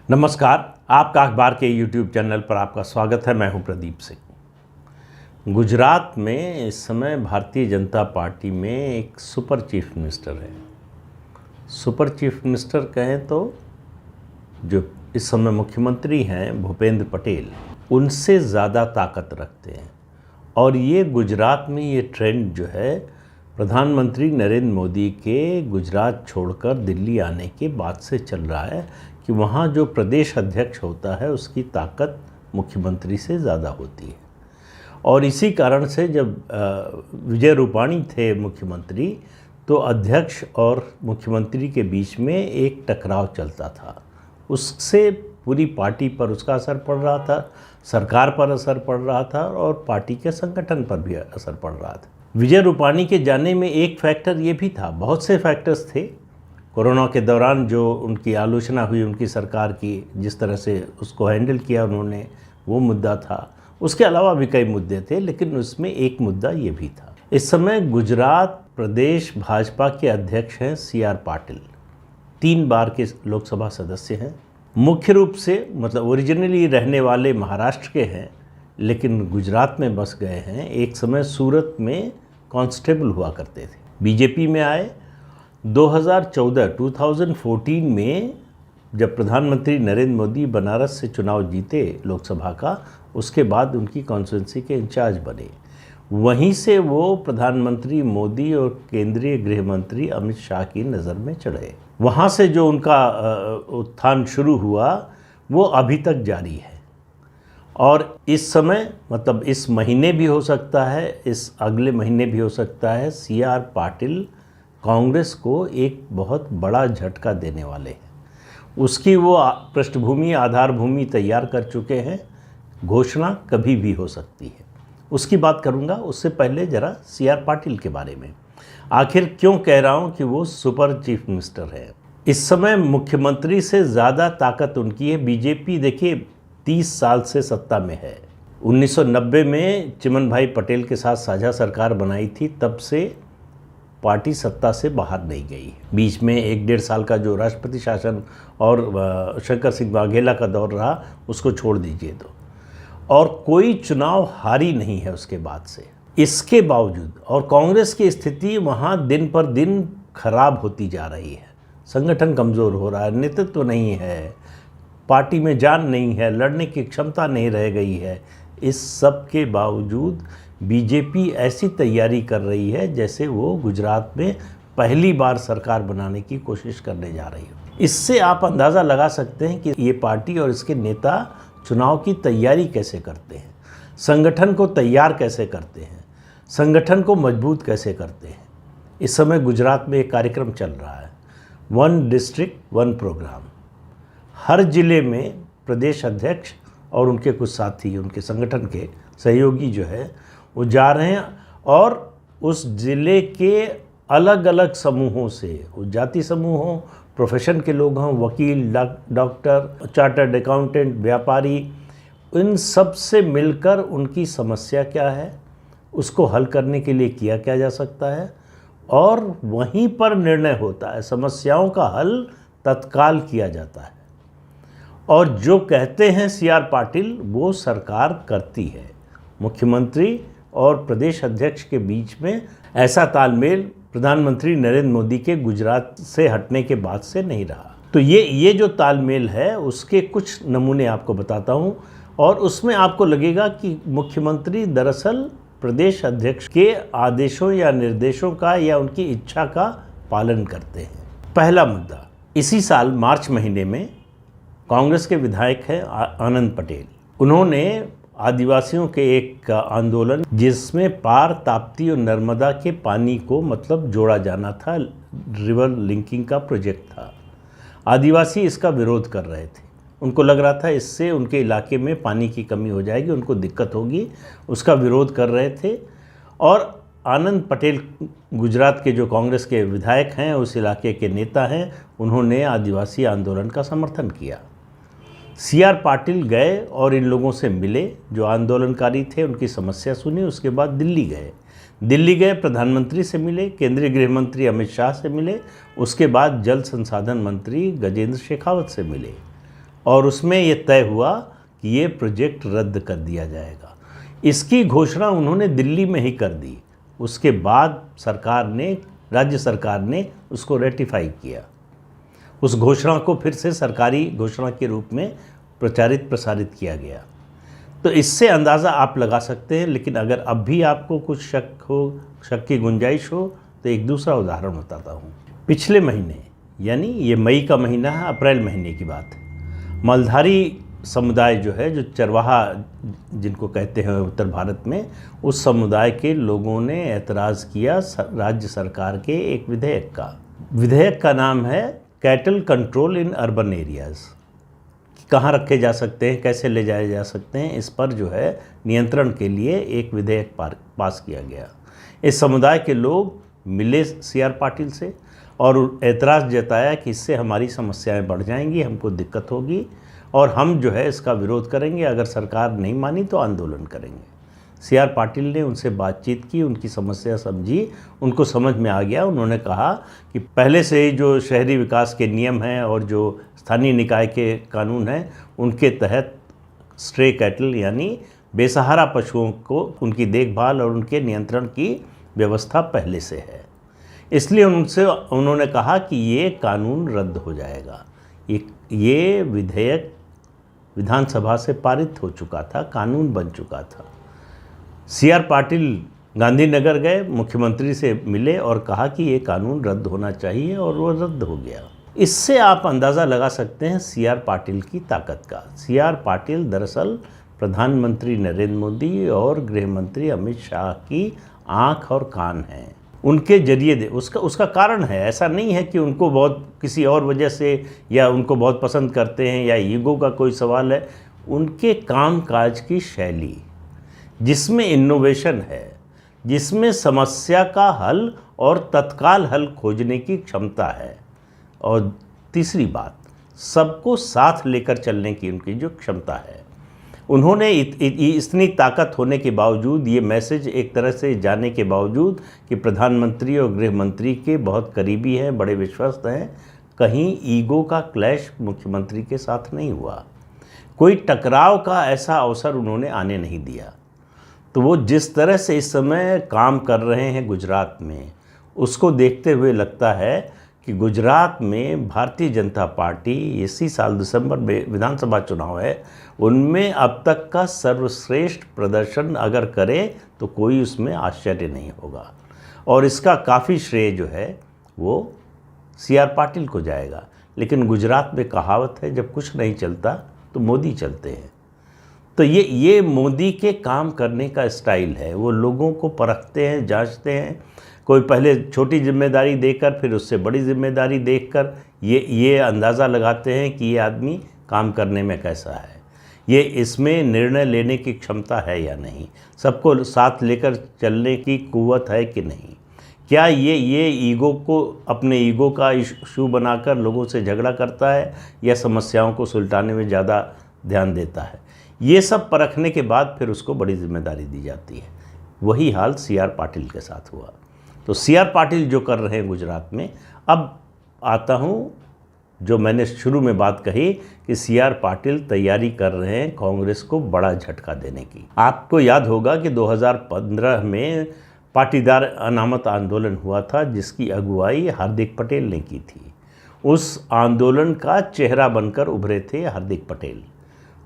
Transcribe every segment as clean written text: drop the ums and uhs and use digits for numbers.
नमस्कार, आपका अखबार के YouTube चैनल पर आपका स्वागत है। मैं हूं प्रदीप सिंह। गुजरात में इस समय भारतीय जनता पार्टी में एक सुपर चीफ मिनिस्टर है। सुपर चीफ मिनिस्टर कहें तो जो इस समय मुख्यमंत्री हैं भूपेंद्र पटेल, उनसे ज़्यादा ताकत रखते हैं। और ये गुजरात में ये ट्रेंड जो है प्रधानमंत्री नरेंद्र मोदी के गुजरात छोड़कर दिल्ली आने के बाद से चल रहा है कि वहाँ जो प्रदेश अध्यक्ष होता है उसकी ताकत मुख्यमंत्री से ज़्यादा होती है। और इसी कारण से जब विजय रूपाणी थे मुख्यमंत्री तो अध्यक्ष और मुख्यमंत्री के बीच में एक टकराव चलता था। उससे पूरी पार्टी पर उसका असर पड़ रहा था, सरकार पर असर पड़ रहा था और पार्टी के संगठन पर भी असर पड़ रहा था। विजय रूपाणी के जाने में एक फैक्टर ये भी था, बहुत से फैक्टर्स थे। कोरोना के दौरान जो उनकी आलोचना हुई उनकी सरकार की, जिस तरह से उसको हैंडल किया उन्होंने, वो मुद्दा था। उसके अलावा भी कई मुद्दे थे, लेकिन उसमें एक मुद्दा ये भी था। इस समय गुजरात प्रदेश भाजपा के अध्यक्ष हैं CR पाटिल, 3 बार के लोकसभा सदस्य हैं। मुख्य रूप से मतलब ओरिजिनली रहने वाले महाराष्ट्र के हैं, लेकिन गुजरात में बस गए हैं। एक समय सूरत में कांस्टेबल हुआ करते थे, बीजेपी में आए। 2014 में जब प्रधानमंत्री नरेंद्र मोदी बनारस से चुनाव जीते लोकसभा का, उसके बाद उनकी कॉन्स्टिट्यूंसी के इंचार्ज बने। वहीं से वो प्रधानमंत्री मोदी और केंद्रीय गृह मंत्री अमित शाह की नज़र में चढ़े। वहाँ से जो उनका उत्थान शुरू हुआ वो अभी तक जारी है। और इस समय मतलब इस महीने भी हो सकता है, इस अगले महीने भी हो सकता है, CR पाटिल कांग्रेस को एक बहुत बड़ा झटका देने वाले हैं। उसकी वो पृष्ठभूमि आधारभूमि तैयार कर चुके हैं। घोषणा कभी भी हो सकती है, उसकी बात करूंगा। उससे पहले ज़रा CR पाटिल के बारे में आखिर क्यों कह रहा हूं कि वो सुपर चीफ मिनिस्टर है। इस समय मुख्यमंत्री से ज़्यादा ताकत उनकी है। बीजेपी देखिए 30 साल से सत्ता में है। 1990 में चिमन भाई पटेल के साथ साझा सरकार बनाई थी, तब से पार्टी सत्ता से बाहर नहीं गई। बीच में 1-1.5 साल का जो राष्ट्रपति शासन और शंकर सिंह वाघेला का दौर रहा, उसको छोड़ दीजिए तो, और कोई चुनाव हारी नहीं है उसके बाद से। इसके बावजूद और कांग्रेस की स्थिति वहाँ दिन पर दिन खराब होती जा रही है। संगठन कमज़ोर हो रहा है, नेतृत्व नहीं है, पार्टी में जान नहीं है, लड़ने की क्षमता नहीं रह गई है। इस सब के बावजूद बीजेपी ऐसी तैयारी कर रही है जैसे वो गुजरात में पहली बार सरकार बनाने की कोशिश करने जा रही है। इससे आप अंदाज़ा लगा सकते हैं कि ये पार्टी और इसके नेता चुनाव की तैयारी कैसे करते हैं, संगठन को तैयार कैसे करते हैं, संगठन को मजबूत कैसे करते हैं। इस समय गुजरात में एक कार्यक्रम चल रहा है, 1 डिस्ट्रिक्ट 1 प्रोग्राम। हर ज़िले में प्रदेश अध्यक्ष और उनके कुछ साथी, उनके संगठन के सहयोगी जो है वो जा रहे हैं और उस ज़िले के अलग अलग समूहों से, वो जाति समूह हों, प्रोफेशन के लोग हों, वकील, डॉक्टर, चार्टर्ड अकाउंटेंट, व्यापारी, इन सब से मिलकर उनकी समस्या क्या है, उसको हल करने के लिए किया क्या जा सकता है, और वहीं पर निर्णय होता है। समस्याओं का हल तत्काल किया जाता है और जो कहते हैं CR पाटिल वो सरकार करती है। मुख्यमंत्री और प्रदेश अध्यक्ष के बीच में ऐसा तालमेल प्रधानमंत्री नरेंद्र मोदी के गुजरात से हटने के बाद से नहीं रहा। तो ये जो तालमेल है उसके कुछ नमूने आपको बताता हूँ, और उसमें आपको लगेगा कि मुख्यमंत्री दरअसल प्रदेश अध्यक्ष के आदेशों या निर्देशों का या उनकी इच्छा का पालन करते हैं। पहला मुद्दा, इसी साल मार्च महीने में कांग्रेस के विधायक हैं आनंद पटेल। उन्होंने आदिवासियों के एक आंदोलन जिसमें पार, ताप्ती और नर्मदा के पानी को मतलब जोड़ा जाना था, रिवर लिंकिंग का प्रोजेक्ट था। आदिवासी इसका विरोध कर रहे थे। उनको लग रहा था इससे उनके इलाके में पानी की कमी हो जाएगी, उनको दिक्कत होगी, उसका विरोध कर रहे थे। और आनंद पटेल गुजरात के जो कांग्रेस के विधायक हैं, उस इलाके के नेता हैं, उन्होंने आदिवासी आंदोलन का समर्थन किया। CR पाटिल गए और इन लोगों से मिले जो आंदोलनकारी थे, उनकी समस्या सुनी। उसके बाद दिल्ली गए, प्रधानमंत्री से मिले, केंद्रीय गृह मंत्री अमित शाह से मिले, उसके बाद जल संसाधन मंत्री गजेंद्र शेखावत से मिले और उसमें ये तय हुआ कि ये प्रोजेक्ट रद्द कर दिया जाएगा। इसकी घोषणा उन्होंने दिल्ली में ही कर दी। उसके बाद राज्य सरकार ने उसको रेटिफाई किया। उस घोषणा को फिर से सरकारी घोषणा के रूप में प्रसारित किया गया। तो इससे अंदाज़ा आप लगा सकते हैं। लेकिन अगर अब भी आपको कुछ शक की गुंजाइश हो तो एक दूसरा उदाहरण बताता हूँ। पिछले महीने, यानी ये मई का महीना है, अप्रैल महीने की बात है, मलधारी समुदाय जो है, जो चरवाहा जिनको कहते हैं उत्तर भारत में, उस समुदाय के लोगों ने ऐतराज़ किया राज्य सरकार के एक विधेयक का नाम है cattle control in urban areas. कहाँ रखे जा सकते हैं, कैसे ले जाए जा सकते हैं, इस पर जो है नियंत्रण के लिए एक विधेयक पास किया गया। इस समुदाय के लोग मिले CR पाटिल से और ऐतराज़ जताया कि इससे हमारी समस्याएं बढ़ जाएंगी, हमको दिक्कत होगी और हम जो है इसका विरोध करेंगे। अगर सरकार नहीं मानी तो आंदोलन करेंगे। CR पाटिल ने उनसे बातचीत की, उनकी समस्या समझी, उनको समझ में आ गया। उन्होंने कहा कि पहले से ही जो शहरी विकास के नियम हैं और जो स्थानीय निकाय के कानून हैं, उनके तहत स्ट्रे कैटल यानी बेसहारा पशुओं को उनकी देखभाल और उनके नियंत्रण की व्यवस्था पहले से है। इसलिए उन्होंने कहा कि ये कानून रद्द हो जाएगा। ये विधेयक विधानसभा से पारित हो चुका था, कानून बन चुका था। CR पाटिल गांधीनगर गए, मुख्यमंत्री से मिले और कहा कि ये कानून रद्द होना चाहिए और वो रद्द हो गया। इससे आप अंदाज़ा लगा सकते हैं CR पाटिल की ताकत का। CR पाटिल दरअसल प्रधानमंत्री नरेंद्र मोदी और गृह मंत्री अमित शाह की आँख और कान हैं। उनके जरिए उसका कारण है। ऐसा नहीं है कि उनको बहुत किसी और वजह से या उनको बहुत पसंद करते हैं या ईगो का कोई सवाल है। उनके कामकाज की शैली, जिसमें इनोवेशन है, जिसमें समस्या का हल और तत्काल हल खोजने की क्षमता है, और तीसरी बात, सबको साथ लेकर चलने की उनकी जो क्षमता है। उन्होंने इतनी ताकत होने के बावजूद, ये मैसेज एक तरह से जाने के बावजूद कि प्रधानमंत्री और गृह मंत्री के बहुत करीबी हैं, बड़े विश्वस्त हैं, कहीं ईगो का क्लैश मुख्यमंत्री के साथ नहीं हुआ। कोई टकराव का ऐसा अवसर उन्होंने आने नहीं दिया। तो वो जिस तरह से इस समय काम कर रहे हैं गुजरात में, उसको देखते हुए लगता है कि गुजरात में भारतीय जनता पार्टी इसी साल दिसंबर में विधानसभा चुनाव है, उनमें अब तक का सर्वश्रेष्ठ प्रदर्शन अगर करे तो कोई उसमें आश्चर्य नहीं होगा। और इसका काफ़ी श्रेय जो है वो CR पाटिल को जाएगा। लेकिन गुजरात में कहावत है, जब कुछ नहीं चलता तो मोदी चलते हैं। तो ये मोदी के काम करने का स्टाइल है। वो लोगों को परखते हैं, जांचते हैं। कोई पहले छोटी जिम्मेदारी देकर फिर उससे बड़ी जिम्मेदारी देखकर ये अंदाज़ा लगाते हैं कि ये आदमी काम करने में कैसा है, ये इसमें निर्णय लेने की क्षमता है या नहीं, सबको साथ लेकर चलने की कुव्वत है कि नहीं, क्या ये ईगो को, अपने ईगो का इशू बनाकर लोगों से झगड़ा करता है या समस्याओं को सुलझाने में ज़्यादा ध्यान देता है। ये सब परखने के बाद फिर उसको बड़ी जिम्मेदारी दी जाती है। वही हाल CR पाटिल के साथ हुआ। तो CR पाटिल जो कर रहे हैं गुजरात में, अब आता हूँ जो मैंने शुरू में बात कही कि CR पाटिल तैयारी कर रहे हैं कांग्रेस को बड़ा झटका देने की। आपको याद होगा कि 2015 में पाटीदार अनामत आंदोलन हुआ था, जिसकी अगुवाई हार्दिक पटेल ने की थी। उस आंदोलन का चेहरा बनकर उभरे थे हार्दिक पटेल,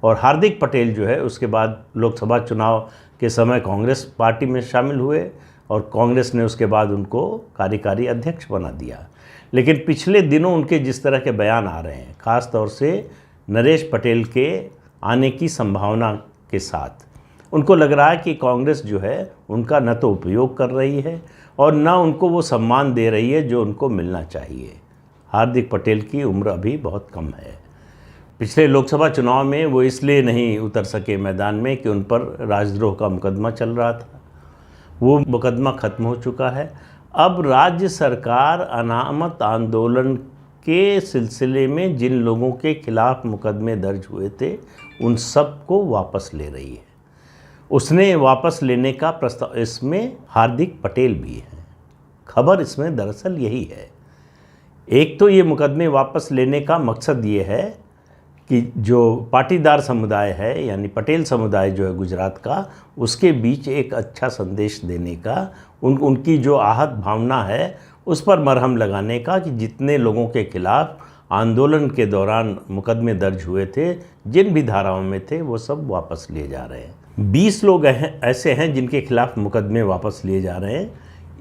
और हार्दिक पटेल जो है उसके बाद लोकसभा चुनाव के समय कांग्रेस पार्टी में शामिल हुए और कांग्रेस ने उसके बाद उनको कार्यकारी अध्यक्ष बना दिया। लेकिन पिछले दिनों उनके जिस तरह के बयान आ रहे हैं, ख़ास तौर से नरेश पटेल के आने की संभावना के साथ, उनको लग रहा है कि कांग्रेस जो है उनका न तो उपयोग कर रही है और न उनको वो सम्मान दे रही है जो उनको मिलना चाहिए। हार्दिक पटेल की उम्र अभी बहुत कम है। पिछले लोकसभा चुनाव में वो इसलिए नहीं उतर सके मैदान में कि उन पर राजद्रोह का मुकदमा चल रहा था। वो मुकदमा ख़त्म हो चुका है। अब राज्य सरकार अनामत आंदोलन के सिलसिले में जिन लोगों के खिलाफ मुकदमे दर्ज हुए थे उन सब को वापस ले रही है। उसने वापस लेने का प्रस्ताव, इसमें हार्दिक पटेल भी हैं। खबर इसमें दरअसल यही है। एक तो ये मुकदमे वापस लेने का मकसद ये है कि जो पाटीदार समुदाय है यानी पटेल समुदाय जो है गुजरात का, उसके बीच एक अच्छा संदेश देने का, उनकी जो आहत भावना है उस पर मरहम लगाने का कि जितने लोगों के खिलाफ आंदोलन के दौरान मुकदमे दर्ज हुए थे, जिन भी धाराओं में थे, वो सब वापस लिए जा रहे हैं। 20 लोग ऐसे हैं जिनके खिलाफ मुकदमे वापस लिए जा रहे हैं।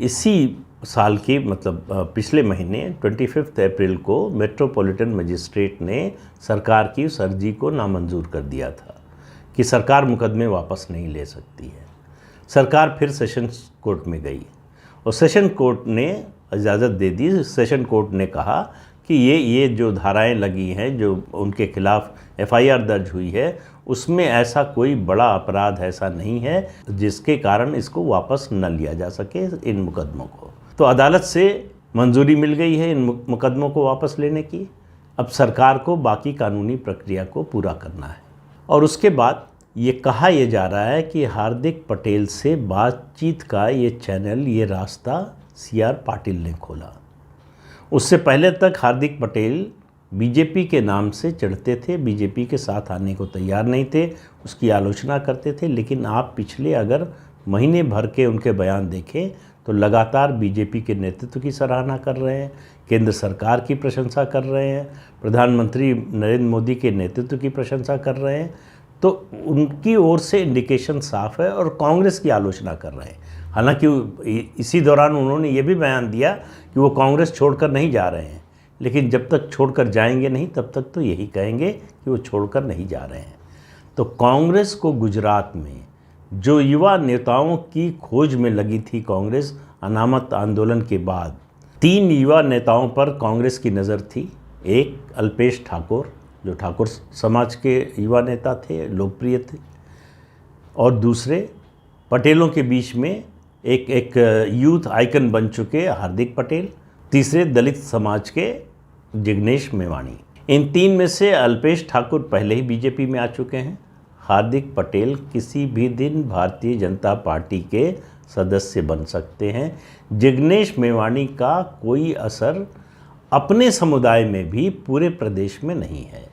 इसी साल की मतलब पिछले महीने 25 अप्रैल को मेट्रोपॉलिटन मजिस्ट्रेट ने सरकार की उस अर्जी को नामंजूर कर दिया था कि सरकार मुकदमे वापस नहीं ले सकती है। सरकार फिर सेशंस कोर्ट में गई और सेशन कोर्ट ने इजाज़त दे दी। सेशन कोर्ट ने कहा कि ये जो धाराएं लगी हैं, जो उनके खिलाफ FIR दर्ज हुई है, उसमें ऐसा कोई बड़ा अपराध ऐसा नहीं है जिसके कारण इसको वापस न लिया जा सके इन मुकदमों को। तो अदालत से मंजूरी मिल गई है इन मुकदमों को वापस लेने की। अब सरकार को बाकी कानूनी प्रक्रिया को पूरा करना है। और उसके बाद ये कहा यह जा रहा है कि हार्दिक पटेल से बातचीत का ये चैनल, ये रास्ता CR पाटिल ने खोला। उससे पहले तक हार्दिक पटेल बीजेपी के नाम से चढ़ते थे, बीजेपी के साथ आने को तैयार नहीं थे, उसकी आलोचना करते थे। लेकिन आप पिछले अगर महीने भर के उनके बयान देखें तो लगातार बीजेपी के नेतृत्व की सराहना कर रहे हैं, केंद्र सरकार की प्रशंसा कर रहे हैं, प्रधानमंत्री नरेंद्र मोदी के नेतृत्व की प्रशंसा कर रहे हैं। तो उनकी ओर से इंडिकेशन साफ है और कांग्रेस की आलोचना कर रहे हैं। हालांकि इसी दौरान उन्होंने ये भी बयान दिया कि वो कांग्रेस छोड़कर नहीं जा रहे हैं, लेकिन जब तक छोड़कर जाएंगे नहीं तब तक तो यही कहेंगे कि वो छोड़कर नहीं जा रहे हैं। तो कांग्रेस को गुजरात में जो युवा नेताओं की खोज में लगी थी कांग्रेस अनामत आंदोलन के बाद, 3 युवा नेताओं पर कांग्रेस की नज़र थी। एक अल्पेश ठाकुर, जो ठाकुर समाज के युवा नेता थे, लोकप्रिय थे, और दूसरे पटेलों के बीच में एक यूथ आइकन बन चुके हार्दिक पटेल, तीसरे दलित समाज के जिग्नेश मेवाणी। इन 3 में से अल्पेश ठाकुर पहले ही बीजेपी में आ चुके हैं। हार्दिक पटेल किसी भी दिन भारतीय जनता पार्टी के सदस्य बन सकते हैं। जिग्नेश मेवाणी का कोई असर अपने समुदाय में भी पूरे प्रदेश में नहीं है।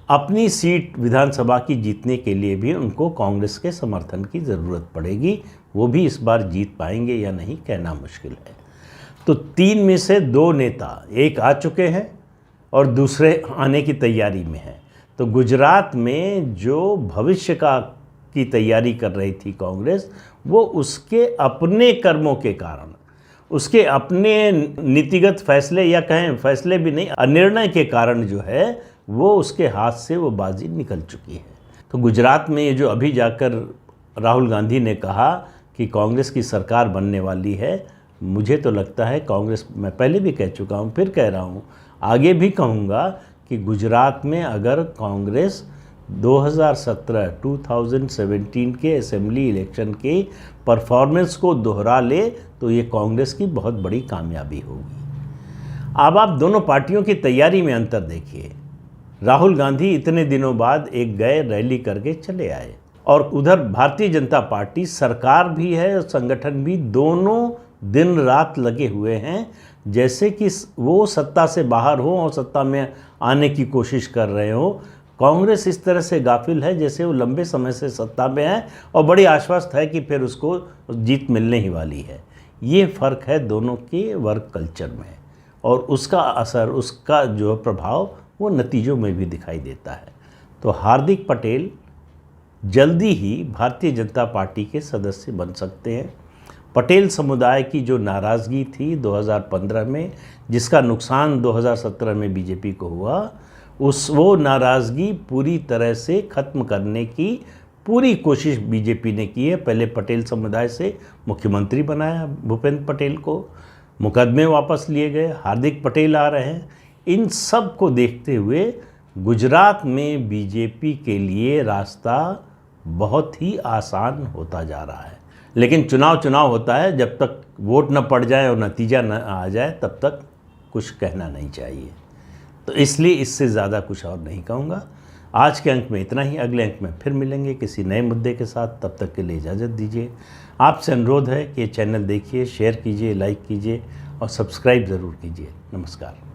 अपनी सीट विधानसभा की जीतने के लिए भी उनको कांग्रेस के समर्थन की ज़रूरत पड़ेगी। वो भी इस बार जीत पाएंगे या नहीं कहना मुश्किल है। तो 3 में से 2 नेता, एक आ चुके हैं और दूसरे आने की तैयारी में हैं। तो गुजरात में जो भविष्य की तैयारी कर रही थी कांग्रेस, वो उसके अपने कर्मों के कारण, उसके अपने नीतिगत फैसले या कहें फैसले भी नहीं, अनिर्णय के कारण जो है वो उसके हाथ से वो बाजी निकल चुकी है। तो गुजरात में ये जो अभी जाकर राहुल गांधी ने कहा कि कांग्रेस की सरकार बनने वाली है, मुझे तो लगता है कांग्रेस, मैं पहले भी कह चुका हूँ, फिर कह रहा हूँ, आगे भी कहूँगा कि गुजरात में अगर कांग्रेस 2017 के असेंबली इलेक्शन के परफॉर्मेंस को दोहरा ले तो ये कांग्रेस की बहुत बड़ी कामयाबी होगी। अब आप दोनों पार्टियों की तैयारी में अंतर देखिए। राहुल गांधी इतने दिनों बाद एक गए, रैली करके चले आए, और उधर भारतीय जनता पार्टी सरकार भी है और संगठन भी, दोनों दिन रात लगे हुए हैं जैसे कि वो सत्ता से बाहर हो और सत्ता में आने की कोशिश कर रहे हो। कांग्रेस इस तरह से गाफिल है जैसे वो लंबे समय से सत्ता में है और बड़ी आश्वस्त है कि फिर उसको जीत मिलने ही वाली है। ये फ़र्क है दोनों के वर्क कल्चर में, और उसका असर, उसका जो प्रभाव वो नतीजों में भी दिखाई देता है। तो हार्दिक पटेल जल्दी ही भारतीय जनता पार्टी के सदस्य बन सकते हैं। पटेल समुदाय की जो नाराज़गी थी 2015 में, जिसका नुकसान 2017 में बीजेपी को हुआ, वो नाराज़गी पूरी तरह से ख़त्म करने की पूरी कोशिश बीजेपी ने की है। पहले पटेल समुदाय से मुख्यमंत्री बनाया भूपेंद्र पटेल को, मुकदमे वापस लिए गए, हार्दिक पटेल आ रहे हैं। इन सब को देखते हुए गुजरात में बीजेपी के लिए रास्ता बहुत ही आसान होता जा रहा है। लेकिन चुनाव होता है, जब तक वोट न पड़ जाए और नतीजा न आ जाए तब तक कुछ कहना नहीं चाहिए। तो इसलिए इससे ज़्यादा कुछ और नहीं कहूँगा। आज के अंक में इतना ही, अगले अंक में फिर मिलेंगे किसी नए मुद्दे के साथ। तब तक के लिए इजाज़त दीजिए। आपसे अनुरोध है कि ये चैनल देखिए, शेयर कीजिए, लाइक कीजिए और सब्सक्राइब ज़रूर कीजिए। नमस्कार।